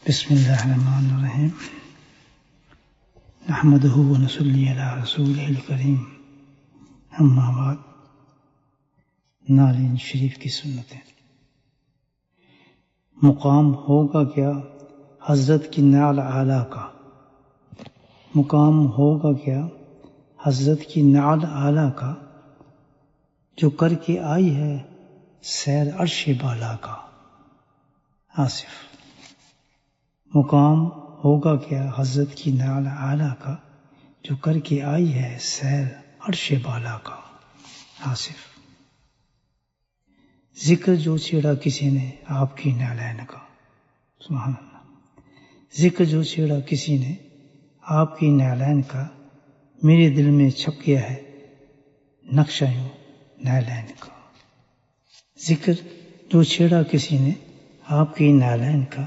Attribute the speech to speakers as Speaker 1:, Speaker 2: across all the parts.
Speaker 1: بسم اللہ الرحمن الرحیم نحمدہ ونصلی علی رسولہ الکریم اما بعد۔ نالین شریف کی سنتیں۔ مقام ہوگا کیا حضرت کی نعل اعلیٰ کا، مقام ہوگا کیا حضرت کی نعل اعلیٰ کا، جو کر کے آئی ہے سیر عرش بالا کا۔ آصف۔ مقام ہوگا کیا حضرت کی نعل اعلیٰ کا، جو کر کے آئی ہے سیر عرش بالا کا۔ آصف۔ ذکر جو چھیڑا کسی نے آپ کی نعلین کا، سبحان اللہ۔ ذکر جو چھیڑا کسی نے آپ کی نعلین کا، میرے دل میں چھپ گیا ہے نقشہ یوں نعلین کا۔ ذکر جو چھیڑا کسی نے آپ کی نعلین کا،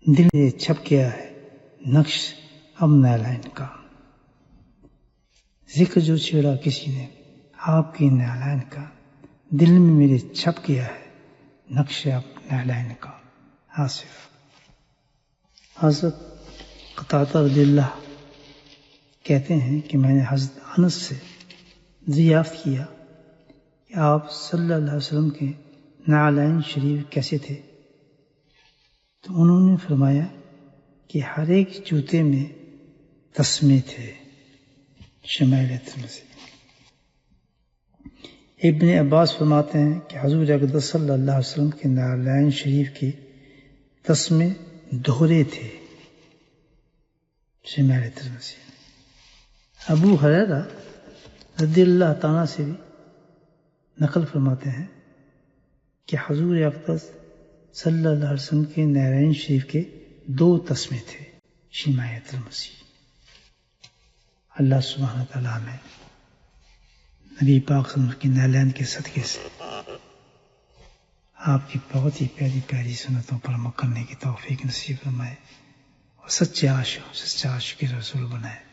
Speaker 1: دل میں چھپ گیا ہے نقش اب نعلین کا۔ ذکر جو چھیڑا کسی نے آپ کی نعلین کا، دل میں میرے چھپ گیا ہے نقش اب نعلین کا۔ آصف۔ حضرت قتادہ رضی اللہ کہتے ہیں کہ میں نے حضرت انس سے دریافت کیا کہ آپ صلی اللہ علیہ وسلم کے نعلین شریف کیسے تھے، تو انہوں نے فرمایا کہ ہر ایک جوتے میں تسمے تھے۔ شمائل ترمذی۔ ابن عباس فرماتے ہیں کہ حضور اقدس صلی اللہ علیہ وسلم کے نعلین شریف کے تسمے دوہرے تھے۔ شمائل ترمذی۔ ابو ہریرہ رضی اللہ تعالیٰ سے بھی نقل فرماتے ہیں کہ حضور اقدس صلی اللہ علیہ وسلم کے نعلین شریف کے 2 تسمے تھے۔ شمائل ترمذی۔ اللہ سبحانہ تعالیٰ ہمیں نبی پاک صلی اللہ علیہ وسلم کی نعلین کے صدقے سے آپ کی بہت ہی پیاری پیاری سنتوں پر عمل کرنے کی توفیق نصیب فرمائے اور سچے عاشق رسول بنائے۔